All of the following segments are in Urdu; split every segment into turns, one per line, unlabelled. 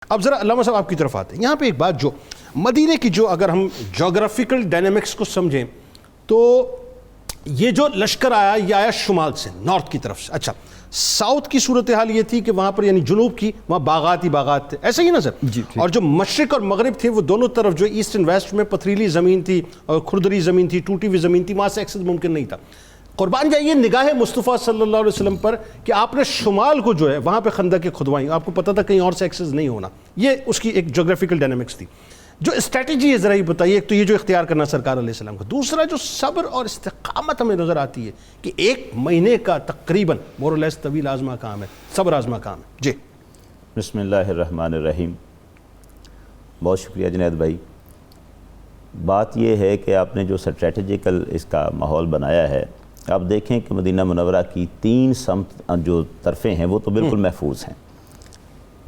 اب ذرا علامہ صاحب آپ کی طرف آتے ہیں. یہاں پہ ایک بات جو مدینے کی جو اگر ہم جغرافیکل ڈائنامکس کو سمجھیں تو یہ جو لشکر آیا یہ آیا شمال سے، نارتھ کی طرف سے. اچھا، ساؤتھ کی صورتحال یہ تھی کہ وہاں پر یعنی جنوب کی وہاں باغات ہی باغات تھے، ایسا ہی نا سر؟
جی.
اور جو مشرق اور مغرب تھے وہ دونوں طرف جو ایسٹ اینڈ ویسٹ میں پتھریلی زمین تھی اور کھردری زمین تھی، ٹوٹی ہوئی زمین تھی، وہاں سے ایکسس ممکن نہیں تھا. قربان جائیے نگاہ مصطفیٰ صلی اللہ علیہ وسلم پر کہ آپ نے شمال کو جو ہے وہاں پہ خندقیں کھدوائیں، آپ کو پتہ تھا کہیں اور سے ایکسس نہیں ہونا. یہ اس کی ایک جغرافیکل ڈائنامکس تھی. جو اسٹریٹجی ہے ذرا یہ بتائیے، ایک تو یہ جو اختیار کرنا سرکار علیہ السلام کا، دوسرا جو صبر اور استقامت ہمیں نظر آتی ہے کہ 1 مہینے کا تقریباً مور لیس طویل آزما کام ہے، صبر آزما کام ہے. جی
بسم اللہ الرحمن الرحیم. بہت شکریہ جنید بھائی. بات یہ ہے کہ آپ نے جو اسٹریٹجیکل اس کا ماحول بنایا ہے، آپ دیکھیں کہ مدینہ منورہ کی 3 سمت جو طرفیں ہیں وہ تو بالکل محفوظ ہیں.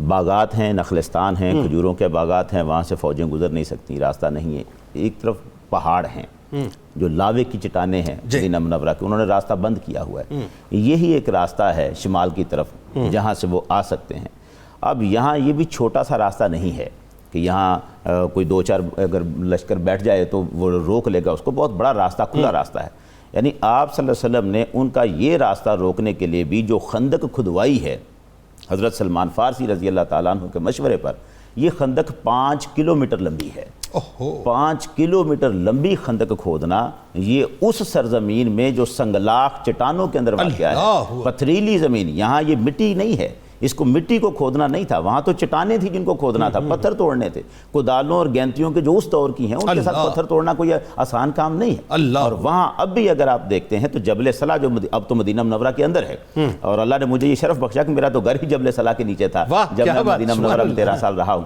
باغات ہیں، نخلستان ہیں، کھجوروں کے باغات ہیں، وہاں سے فوجیں گزر نہیں سکتی، راستہ نہیں ہے. ایک طرف پہاڑ ہیں جو لاوے کی چٹانیں ہیں مدینہ منورہ کی، انہوں نے راستہ بند کیا ہوا ہے. یہی ایک راستہ ہے شمال کی طرف جہاں سے وہ آ سکتے ہیں. اب یہاں یہ بھی چھوٹا سا راستہ نہیں ہے کہ یہاں کوئی 2-4 اگر لشکر بیٹھ جائے تو وہ روک لے گا اس کو. بہت بڑا راستہ، کھلا راستہ ہے. یعنی آپ صلی اللہ علیہ وسلم نے ان کا یہ راستہ روکنے کے لیے بھی جو خندق کھدوائی ہے حضرت سلمان فارسی رضی اللہ تعالیٰ عنہ کے مشورے پر، یہ خندق 5 کلومیٹر لمبی ہے. 5 کلومیٹر لمبی خندق کھودنا یہ اس سرزمین میں جو سنگلاخ چٹانوں کے اندر واقع ہے، پتھریلی زمین، یہاں یہ مٹی نہیں ہے، اس کو مٹی کو کھودنا نہیں تھا، وہاں تو چٹانیں تھیں جن کو کھودنا تھا، پتھر توڑنے تھے. کدالوں اور گینتیوں کے جو اس دور کی ہیں ان کے ساتھ پتھر توڑنا کوئی آسان کام نہیں ہے. اور وہاں اب بھی اگر آپ دیکھتے ہیں تو جبل صلا جو اب تو مدینہ منورہ کے اندر ہے، اور اللہ نے مجھے یہ شرف بخشا کہ میرا تو گھر ہی جبل صلا کے نیچے تھا جب میں مدینہ منورہ میں 13 سال رہا ہوں.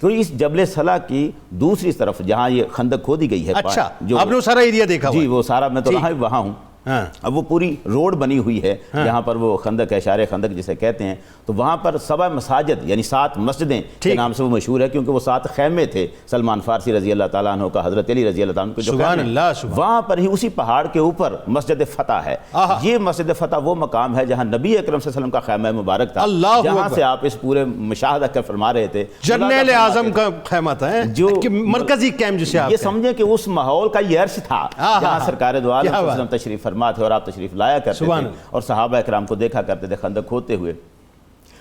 تو اس جبل صلا کی دوسری طرف جہاں یہ خندق کھودی گئی ہے،
اچھا آپ نے وہ سارا ایریا دیکھا؟
جی وہ سارا، میں تو رہا وہاں ہوں. اب وہ پوری روڈ بنی ہوئی ہے جہاں پر وہ خندق ہے، اشارے خندق جسے کہتے ہیں. تو وہاں پر 7 مساجد یعنی 7 مسجدیں کے نام سے وہ مشہور ہے، کیونکہ وہ 7 خیمے تھے سلمان فارسی رضی اللہ تعالیٰ عنہ کا، حضرت علی رضی اللہ تعالیٰ عنہ کے جو خیمے، وہاں پر ہی اسی پہاڑ کے اوپر مسجد فتح ہے. یہ مسجد فتح وہ مقام ہے جہاں نبی اکرم صلی اللہ علیہ وسلم کا خیمہ مبارک تھا، جہاں سے آپ اس پورے مشاہدہ کر فرما رہے تھے.
جنرل اعظم کا خیمہ تھا جو مرکزی کیمپ جسے آپ
یہ سمجھیں کہ اس ماحول کا یہ عرش تھا جہاں سرکار دو عالم صلی اللہ علیہ وسلم تشریف فرما تھے اور آپ تشریف لایا کرتے تھے اور صحابہ اکرام کو دیکھا کرتے تھے خندق کھودتے ہوئے.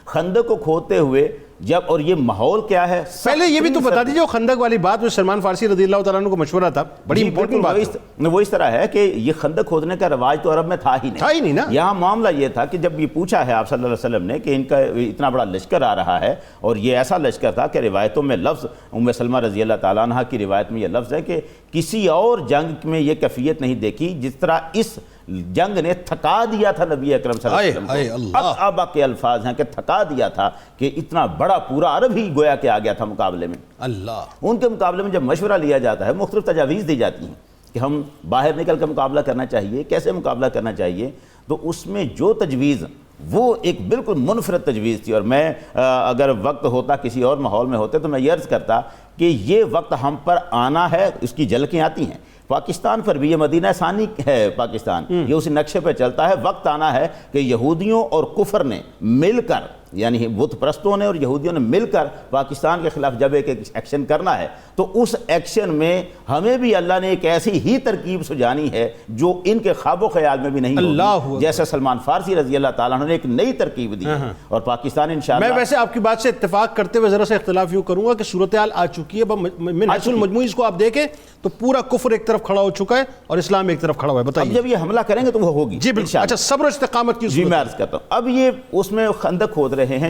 خندق کو کھودتے ہوئے جب، اور یہ ماحول کیا ہے،
پہلے یہ بھی تو بتا دیجئے وہ خندق والی بات جو سلمان فارسی رضی اللہ تعالیٰ عنہ کو مشورہ تھا، بڑی امپورٹنٹ بات ہے.
وہ اس طرح ہے کہ یہ خندق کھودنے کا رواج تو عرب میں تھا ہی نہیں
نا.
یہاں معاملہ یہ تھا کہ جب یہ پوچھا ہے آپ صلی اللہ علیہ وسلم نے کہ ان کا اتنا بڑا لشکر آ رہا ہے، اور یہ ایسا لشکر تھا کہ روایتوں میں لفظ ام سلمہ رضی اللہ تعالیٰ عنہ کی روایت میں یہ لفظ ہے کہ کسی اور جنگ میں یہ کیفیت نہیں دیکھی جس طرح اس جنگ نے تھکا دیا تھا نبی اکرم صلی اللہ علیہ وسلم کو. اب کے الفاظ ہیں کہ تھکا دیا تھا، کہ اتنا بڑا پورا عرب ہی گویا کہ آ گیا تھا مقابلے میں. ان کے مقابلے میں جب مشورہ لیا جاتا ہے، مختلف تجاویز دی جاتی ہیں کہ ہم باہر نکل کر مقابلہ کرنا چاہیے، کیسے مقابلہ کرنا چاہیے. تو اس میں جو تجویز وہ ایک بالکل منفرد تجویز تھی. اور میں اگر وقت ہوتا کسی اور ماحول میں ہوتے تو میں یہ عرض کرتا کہ یہ وقت ہم پر آنا ہے، اس کی جھلکیں آتی ہیں. پاکستان پر بھی یہ مدینہ ثانی ہے، پاکستان یہ اسی نقشے پہ چلتا ہے. وقت آنا ہے کہ یہودیوں اور کفر نے مل کر، یعنی بت پرستوں نے اور یہودیوں نے مل کر پاکستان کے خلاف جب ایک ایکشن کرنا ہے، تو اس ایکشن میں ہمیں بھی اللہ نے ایک ایسی ہی ترکیب سجانی ہے جو ان کے خواب و خیال میں بھی نہیں ہوگی، جیسے سلمان فارسی رضی اللہ تعالیٰ عنہ نے ایک نئی ترکیب دی ہے. اور پاکستان انشاءاللہ،
میں ویسے آپ کی بات سے اتفاق کرتے ہوئے ذرا سے اختلاف یوں کروں گا کہ صورتحال آ چکی ہے. من حیث المجموعی اس کو آپ دیکھیں تو پورا کفر ایک طرف کھڑا ہو چکا ہے اور اسلام ایک طرف کھڑا ہوا ہے. بتائیے
اب جب یہ حملہ کریں گے تو وہ ہوگی.
جی بالکل. اچھا صبر و استقامت کی
میں عرض کرتا ہوں. اب یہ اس میں خندق کھود رہے ہیں،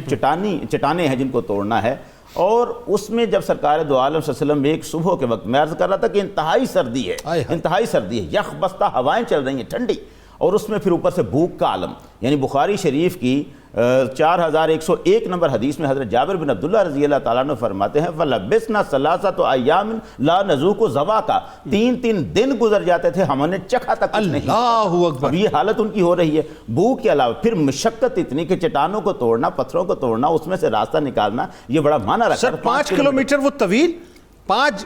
چٹانیں ہیں جن کو توڑنا ہے. اور اس میں جب سرکار دو عالم صلی اللہ علیہ وسلم ایک صبح کے وقت میں عرض کر رہا تھا کہ انتہائی سردی ہے، انتہائی سردی ہے، یخ بستہ ہوائیں چل رہی ہیں ٹھنڈی، اور اس میں پھر اوپر سے بھوک کا عالم. یعنی بخاری شریف کی 4101 نمبر حدیث میں حضرت جابر بن عبداللہ رضی اللہ تعالیٰ عنہ فرماتے ہیں فَلَبِسْنَا ثَلَاثَةَ أَيَّامٍ لَا نَذُوقُ ذَوَاقًا، 3 دن گزر جاتے تھے ہم نے چکھا تک کچھ نہیں.
اللہ اکبر.
اب یہ حالت ان کی ہو رہی ہے بھوک کے علاوہ، پھر مشقت اتنی کہ چٹانوں کو توڑنا، پتھروں کو توڑنا، اس میں سے راستہ نکالنا، یہ بڑا معنی رکھتا ہے.
سر 5 کلومیٹر وہ طویل، 5